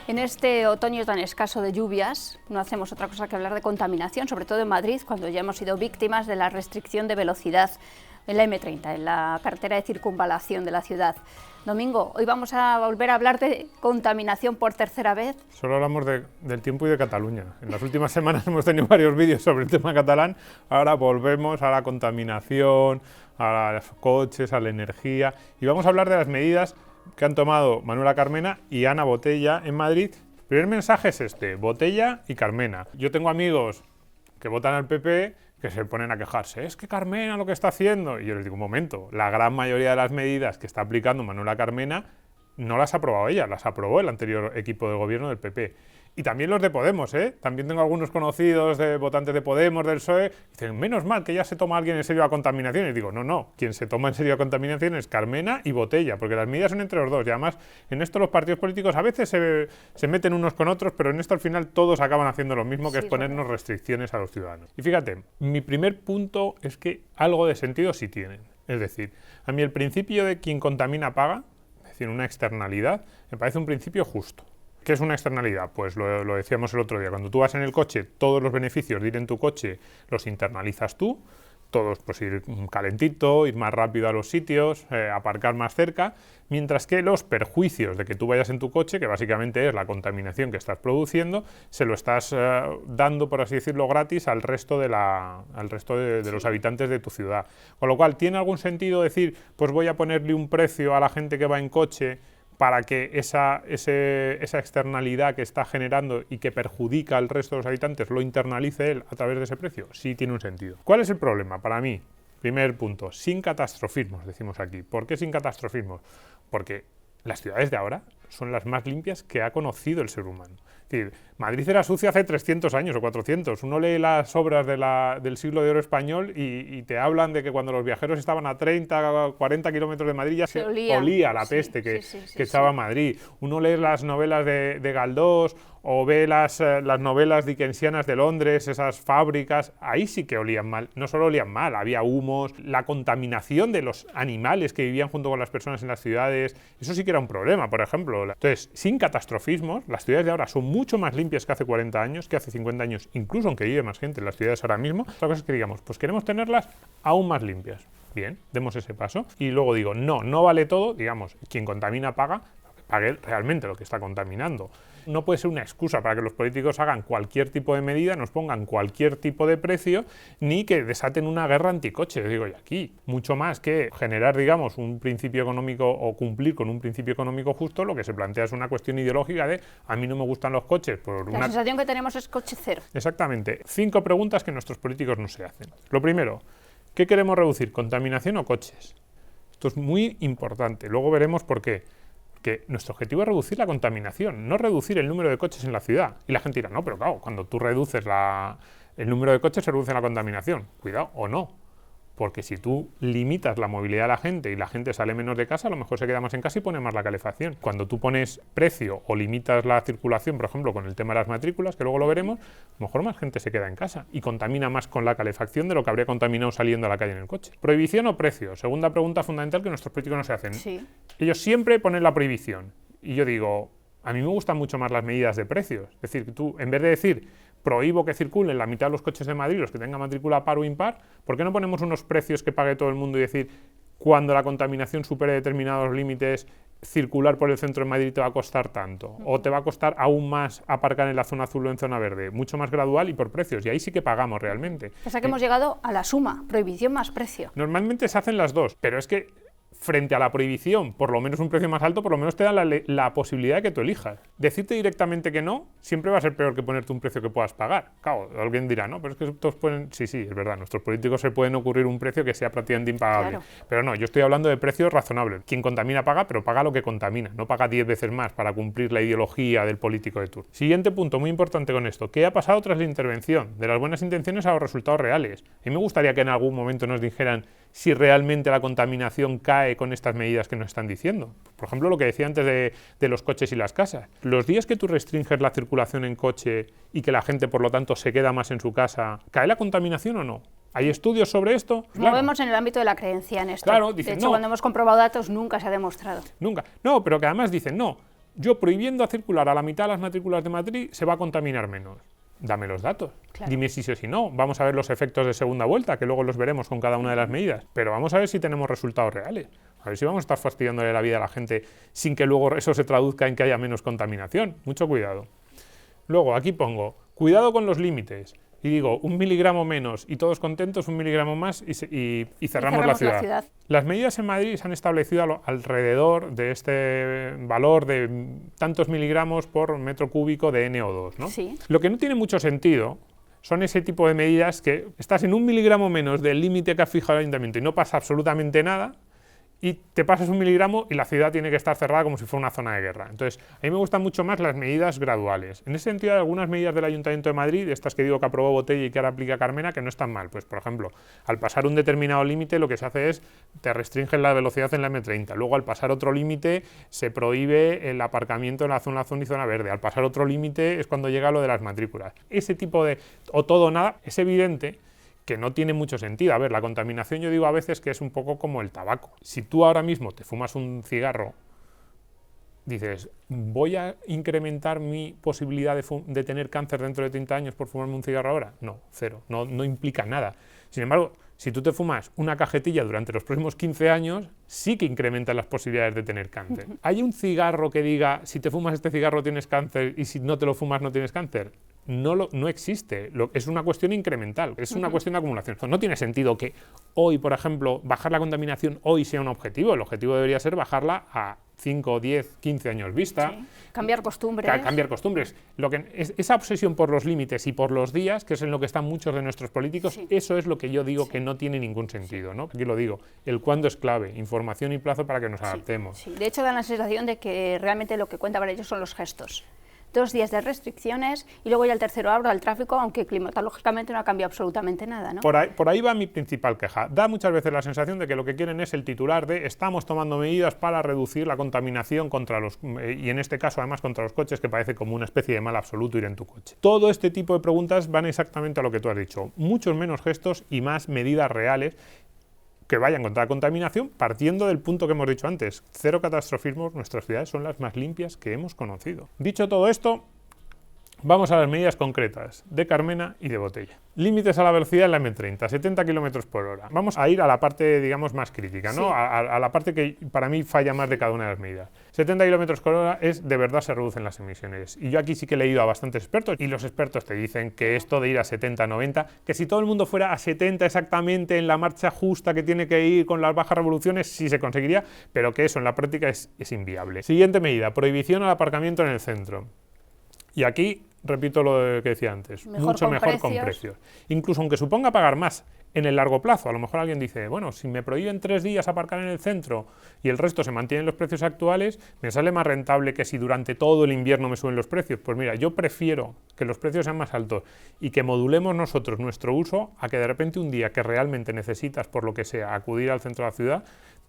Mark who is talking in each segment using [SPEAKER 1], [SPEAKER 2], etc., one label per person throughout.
[SPEAKER 1] En este otoño tan escaso de lluvias, no hacemos otra cosa que hablar de contaminación, sobre todo en Madrid, cuando ya hemos sido víctimas de la restricción de velocidad en la M30, en la carretera de circunvalación de la ciudad. Domingo, hoy vamos a volver a hablar de contaminación por tercera vez.
[SPEAKER 2] Solo hablamos del tiempo y de Cataluña. En las últimas semanas hemos tenido varios vídeos sobre el tema catalán, ahora volvemos a la contaminación, a los coches, a la energía, y vamos a hablar de las medidas que han tomado Manuela Carmena y Ana Botella en Madrid. El primer mensaje es este: Botella y Carmena. Yo tengo amigos que votan al PP que se ponen a quejarse, es que Carmena lo que está haciendo, y yo les digo, un momento, la gran mayoría de las medidas que está aplicando Manuela Carmena no las ha aprobado ella, las aprobó el anterior equipo de gobierno del PP. Y también los de Podemos, También tengo algunos conocidos de votantes de Podemos, del PSOE, que dicen, menos mal que ya se toma alguien en serio la contaminación. Y digo, no, quien se toma en serio la contaminación es Carmena y Botella, porque las medidas son entre los dos. Y además, en esto los partidos políticos a veces se meten unos con otros, pero en esto al final todos acaban haciendo lo mismo, que es ponernos restricciones a los ciudadanos. Y fíjate, mi primer punto es que algo de sentido sí tienen. Es decir, a mí el principio de quien contamina paga, es decir, una externalidad, me parece un principio justo. ¿Qué es una externalidad? Pues lo decíamos el otro día, cuando tú vas en el coche, todos los beneficios de ir en tu coche los internalizas tú, todos, pues ir calentito, ir más rápido a los sitios, aparcar más cerca, mientras que los perjuicios de que tú vayas en tu coche, que básicamente es la contaminación que estás produciendo, se lo estás dando, por así decirlo, gratis al resto de los habitantes de tu ciudad. Con lo cual, ¿tiene algún sentido decir, pues voy a ponerle un precio a la gente que va en coche para que esa externalidad que está generando y que perjudica al resto de los habitantes lo internalice él a través de ese precio? Sí tiene un sentido. ¿Cuál es el problema? Para mí, primer punto, sin catastrofismos, decimos aquí. ¿Por qué sin catastrofismos? Porque las ciudades de ahora son las más limpias que ha conocido el ser humano. Es decir, Madrid era sucia hace 300 años o 400. Uno lee las obras del siglo de oro español y te hablan de que cuando los viajeros estaban a 30, 40 kilómetros de Madrid ya se olía la peste que echaba Madrid. Uno lee las novelas de Galdós o ve las novelas dickensianas de Londres, esas fábricas, ahí sí que olían mal. No solo olían mal, había humos, la contaminación de los animales que vivían junto con las personas en las ciudades, eso sí que era un problema, por ejemplo. Entonces, sin catastrofismos, las ciudades de ahora son mucho más limpias que hace 40 años, que hace 50 años, incluso aunque vive más gente en las ciudades ahora mismo. Otra cosa es que digamos, pues queremos tenerlas aún más limpias. Bien, demos ese paso. Y luego digo, no vale todo, digamos, quien contamina paga, que pague realmente lo que está contaminando. No puede ser una excusa para que los políticos hagan cualquier tipo de medida, nos pongan cualquier tipo de precio, ni que desaten una guerra anticoche. Digo, y aquí, mucho más que generar, digamos, un principio económico o cumplir con un principio económico justo, lo que se plantea es una cuestión ideológica de a mí no me gustan los coches.
[SPEAKER 1] La sensación que tenemos es coche cero.
[SPEAKER 2] Exactamente. 5 preguntas que nuestros políticos no se hacen. Lo primero, ¿qué queremos reducir? ¿Contaminación o coches? Esto es muy importante. Luego veremos por qué. Que nuestro objetivo es reducir la contaminación, no reducir el número de coches en la ciudad. Y la gente dirá, no, pero claro, cuando tú reduces el número de coches se reduce la contaminación. Cuidado, o no. Porque si tú limitas la movilidad de la gente y la gente sale menos de casa, a lo mejor se queda más en casa y pone más la calefacción. Cuando tú pones precio o limitas la circulación, por ejemplo, con el tema de las matrículas, que luego lo veremos, a lo mejor más gente se queda en casa y contamina más con la calefacción de lo que habría contaminado saliendo a la calle en el coche. ¿Prohibición o precio? Segunda pregunta fundamental que nuestros políticos no se hacen.
[SPEAKER 1] Sí.
[SPEAKER 2] Ellos siempre ponen la prohibición. Y yo digo, a mí me gustan mucho más las medidas de precios. Es decir, que tú, en vez de decir prohíbo que circulen la mitad de los coches de Madrid, los que tengan matrícula par o impar, ¿por qué no ponemos unos precios que pague todo el mundo y decir, cuando la contaminación supere determinados límites, circular por el centro de Madrid te va a costar tanto? O te va a costar aún más aparcar en la zona azul o en zona verde, mucho más gradual y por precios, y ahí sí que pagamos realmente.
[SPEAKER 1] O sea que hemos llegado a la suma, prohibición más precio.
[SPEAKER 2] Normalmente se hacen las dos, pero es que frente a la prohibición, por lo menos un precio más alto, por lo menos te da la posibilidad de que tú elijas. Decirte directamente que no, siempre va a ser peor que ponerte un precio que puedas pagar. Claro, alguien dirá, no, pero es que todos pueden... Sí, es verdad, nuestros políticos se pueden ocurrir un precio que sea prácticamente impagable. Claro. Pero no, yo estoy hablando de precios razonables. Quien contamina paga, pero paga lo que contamina, no paga 10 veces más para cumplir la ideología del político de turno. Siguiente punto, muy importante con esto. ¿Qué ha pasado tras la intervención? De las buenas intenciones a los resultados reales. A mí me gustaría que en algún momento nos dijeran si realmente la contaminación cae con estas medidas que nos están diciendo. Por ejemplo, lo que decía antes de los coches y las casas. Los días que tú restringes la circulación en coche y que la gente, por lo tanto, se queda más en su casa, ¿cae la contaminación o no? ¿Hay estudios sobre esto?
[SPEAKER 1] Nos movemos en el ámbito de la creencia en esto.
[SPEAKER 2] Claro, dicen,
[SPEAKER 1] de hecho, cuando hemos comprobado datos, nunca se ha demostrado.
[SPEAKER 2] Nunca. No, pero que además dicen, no, Yo prohibiendo a circular a la mitad de las matrículas de Madrid se va a contaminar menos. Dame los datos.
[SPEAKER 1] Claro.
[SPEAKER 2] Dime si sí o si no. Vamos a ver los efectos de segunda vuelta, que luego los veremos con cada una de las medidas. Pero vamos a ver si tenemos resultados reales. A ver si vamos a estar fastidiándole la vida a la gente sin que luego eso se traduzca en que haya menos contaminación. Mucho cuidado. Luego, aquí pongo, cuidado con los límites. Y digo, 1 miligramo menos y todos contentos, 1 miligramo más y cerramos la ciudad. Las medidas en Madrid se han establecido alrededor de este valor de tantos miligramos por metro cúbico de NO2, ¿no?
[SPEAKER 1] Sí.
[SPEAKER 2] Lo que no tiene mucho sentido son ese tipo de medidas que estás en 1 miligramo menos del límite que ha fijado el ayuntamiento y no pasa absolutamente nada, y te pasas 1 miligramo y la ciudad tiene que estar cerrada como si fuera una zona de guerra. Entonces, a mí me gustan mucho más las medidas graduales. En ese sentido, hay algunas medidas del Ayuntamiento de Madrid, estas que digo que aprobó Botella y que ahora aplica Carmena, que no están mal. Pues, por ejemplo, al pasar un determinado límite, lo que se hace es, te restringen la velocidad en la M30. Luego, al pasar otro límite, se prohíbe el aparcamiento en la zona azul y zona verde. Al pasar otro límite es cuando llega lo de las matrículas. Ese tipo de, o todo o nada, es evidente que no tiene mucho sentido. A ver, la contaminación yo digo a veces que es un poco como el tabaco. Si tú ahora mismo te fumas un cigarro, dices, ¿voy a incrementar mi posibilidad de tener cáncer dentro de 30 años por fumarme un cigarro ahora? No, cero, no implica nada. Sin embargo, si tú te fumas una cajetilla durante los próximos 15 años, sí que incrementan las posibilidades de tener cáncer. ¿Hay un cigarro que diga, si te fumas este cigarro tienes cáncer y si no te lo fumas no tienes cáncer? No existe, es una cuestión incremental, es una cuestión de acumulación. No tiene sentido que hoy, por ejemplo, bajar la contaminación hoy sea un objetivo. El objetivo debería ser bajarla a 5, 10, 15 años vista.
[SPEAKER 1] Sí. Cambiar costumbres.
[SPEAKER 2] Cambiar costumbres. Esa obsesión por los límites y por los días, que es en lo que están muchos de nuestros políticos, sí. Eso es lo que yo digo que no tiene ningún sentido, ¿no? Aquí lo digo, el cuándo es clave, información y plazo para que nos adaptemos.
[SPEAKER 1] Sí. De hecho, da la sensación de que realmente lo que cuenta para ellos son los gestos. 2 días de restricciones y luego ya el tercero abro al tráfico, aunque climatológicamente no ha cambiado absolutamente nada, ¿no?
[SPEAKER 2] Por ahí va mi principal queja. Da muchas veces la sensación de que lo que quieren es el titular de estamos tomando medidas para reducir la contaminación contra los, y en este caso además contra los coches, que parece como una especie de mal absoluto ir en tu coche. Todo este tipo de preguntas van exactamente a lo que tú has dicho. Muchos menos gestos y más medidas reales que vayan contra la contaminación, partiendo del punto que hemos dicho antes, cero catastrofismo, nuestras ciudades son las más limpias que hemos conocido. Dicho todo esto, vamos a las medidas concretas de Carmena y de Botella. Límites a la velocidad en la M30, 70 km por hora. Vamos a ir a la parte, digamos, más crítica, ¿no? Sí. A la parte que para mí falla más de cada una de las medidas. 70 km por hora es, de verdad, se reducen las emisiones. Y yo aquí sí que he leído a bastantes expertos, y los expertos te dicen que esto de ir a 70, 90, que si todo el mundo fuera a 70 exactamente en la marcha justa que tiene que ir con las bajas revoluciones, sí se conseguiría, pero que eso en la práctica es inviable. Siguiente medida, prohibición al aparcamiento en el centro. Y aquí, repito lo que decía antes, mucho mejor con precios. Incluso aunque suponga pagar más en el largo plazo. A lo mejor alguien dice, bueno, si me prohíben 3 días aparcar en el centro y el resto se mantienen los precios actuales, me sale más rentable que si durante todo el invierno me suben los precios. Pues mira, yo prefiero que los precios sean más altos y que modulemos nosotros nuestro uso a que de repente un día que realmente necesitas, por lo que sea, acudir al centro de la ciudad,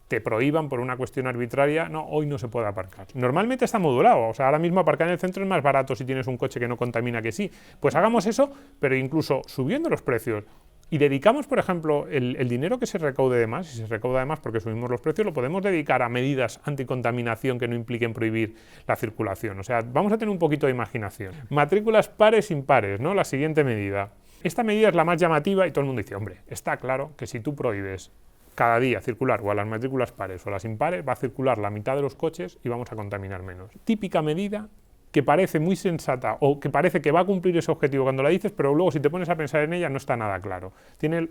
[SPEAKER 2] te prohíban por una cuestión arbitraria, no, hoy no se puede aparcar. Normalmente está modulado, o sea, ahora mismo aparcar en el centro es más barato si tienes un coche que no contamina que sí. Pues hagamos eso, pero incluso subiendo los precios. Y dedicamos, por ejemplo, el dinero que se recaude de más, si se recauda de más porque subimos los precios, lo podemos dedicar a medidas anticontaminación que no impliquen prohibir la circulación. O sea, vamos a tener un poquito de imaginación. Matrículas pares, impares, ¿no? La siguiente medida. Esta medida es la más llamativa y todo el mundo dice, hombre, está claro que si tú prohíbes cada día circular o a las matrículas pares o a las impares, va a circular la mitad de los coches y vamos a contaminar menos. Típica medida que parece muy sensata o que parece que va a cumplir ese objetivo cuando la dices, pero luego si te pones a pensar en ella no está nada claro.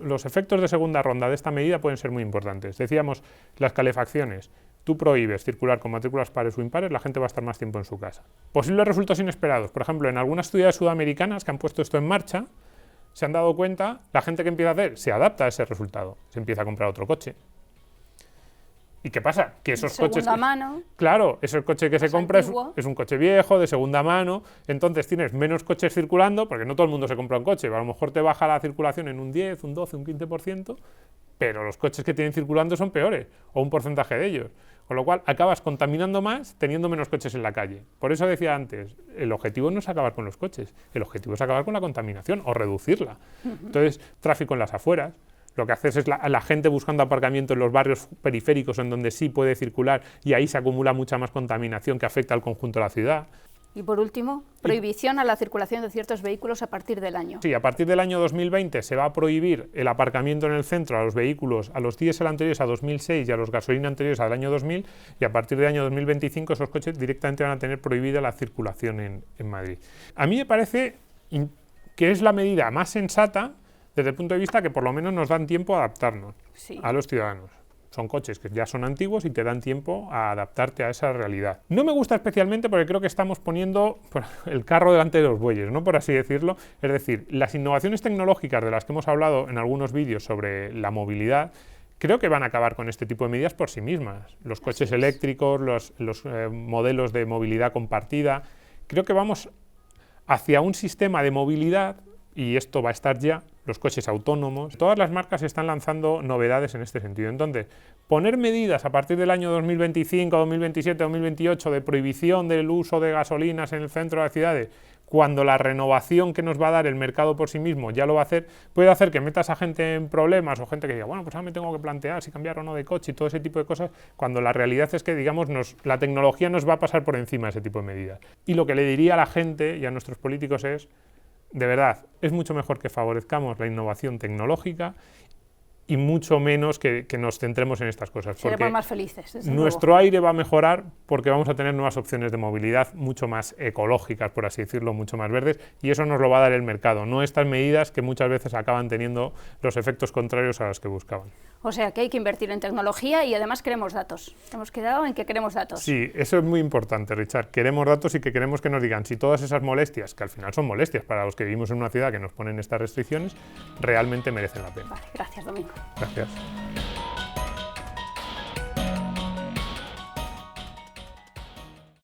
[SPEAKER 2] Los efectos de segunda ronda de esta medida pueden ser muy importantes. Decíamos, las calefacciones. Tú prohíbes circular con matrículas pares o impares, la gente va a estar más tiempo en su casa. Posibles resultados inesperados. Por ejemplo, en algunas ciudades sudamericanas que han puesto esto en marcha, se han dado cuenta, la gente que empieza a hacer, se adapta a ese resultado, se empieza a comprar otro coche. ¿Y qué pasa? Que esos coches...
[SPEAKER 1] segunda mano.
[SPEAKER 2] Claro, ese coche que se compra es un coche viejo, de segunda mano, entonces tienes menos coches circulando, porque no todo el mundo se compra un coche, a lo mejor te baja la circulación en un 10, un 12, un 15%, pero los coches que tienen circulando son peores, o un porcentaje de ellos. Con lo cual, acabas contaminando más teniendo menos coches en la calle. Por eso decía antes, el objetivo no es acabar con los coches, el objetivo es acabar con la contaminación o reducirla. Entonces, tráfico en las afueras. lo que haces es la gente buscando aparcamiento en los barrios periféricos en donde sí puede circular y ahí se acumula mucha más contaminación que afecta al conjunto de la ciudad.
[SPEAKER 1] Y por último, prohibición a la circulación de ciertos vehículos a partir del año.
[SPEAKER 2] Sí, a partir del año 2020 se va a prohibir el aparcamiento en el centro a los vehículos, a los diésel anteriores a 2006 y a los gasolina anteriores al año 2000, y a partir del año 2025 esos coches directamente van a tener prohibida la circulación en Madrid. A mí me parece que es la medida más sensata desde el punto de vista que por lo menos nos dan tiempo a adaptarnos a los ciudadanos. Son coches que ya son antiguos y te dan tiempo a adaptarte a esa realidad. No me gusta especialmente porque creo que estamos poniendo el carro delante de los bueyes, ¿no? Por así decirlo. Es decir, las innovaciones tecnológicas de las que hemos hablado en algunos vídeos sobre la movilidad, creo que van a acabar con este tipo de medidas por sí mismas. Los coches eléctricos, los modelos de movilidad compartida. Creo que vamos hacia un sistema de movilidad, y esto va a estar ya, los coches autónomos. Todas las marcas están lanzando novedades en este sentido. Entonces, poner medidas a partir del año 2025, 2027, 2028 de prohibición del uso de gasolinas en el centro de las ciudades, cuando la renovación que nos va a dar el mercado por sí mismo ya lo va a hacer, puede hacer que metas a gente en problemas o gente que diga, bueno, pues ahora me tengo que plantear si cambiar o no de coche y todo ese tipo de cosas, cuando la realidad es que, digamos, la tecnología nos va a pasar por encima de ese tipo de medidas. Y lo que le diría a la gente y a nuestros políticos es, de verdad, es mucho mejor que favorezcamos la innovación tecnológica y mucho menos que nos centremos en estas cosas.
[SPEAKER 1] Seremos más felices, desde
[SPEAKER 2] nuestro
[SPEAKER 1] luego.
[SPEAKER 2] aire va a mejorar porque vamos a tener nuevas opciones de movilidad mucho más ecológicas, por así decirlo, mucho más verdes, y eso nos lo va a dar el mercado, no estas medidas que muchas veces acaban teniendo los efectos contrarios a los que buscaban.
[SPEAKER 1] O sea, que hay que invertir en tecnología y además queremos datos. Hemos quedado en que queremos datos.
[SPEAKER 2] Sí, eso es muy importante, Richard. Queremos datos y que queremos que nos digan si todas esas molestias, que al final son molestias para los que vivimos en una ciudad que nos ponen estas restricciones, realmente merecen la pena.
[SPEAKER 1] Vale, gracias, Domingo.
[SPEAKER 2] Gracias.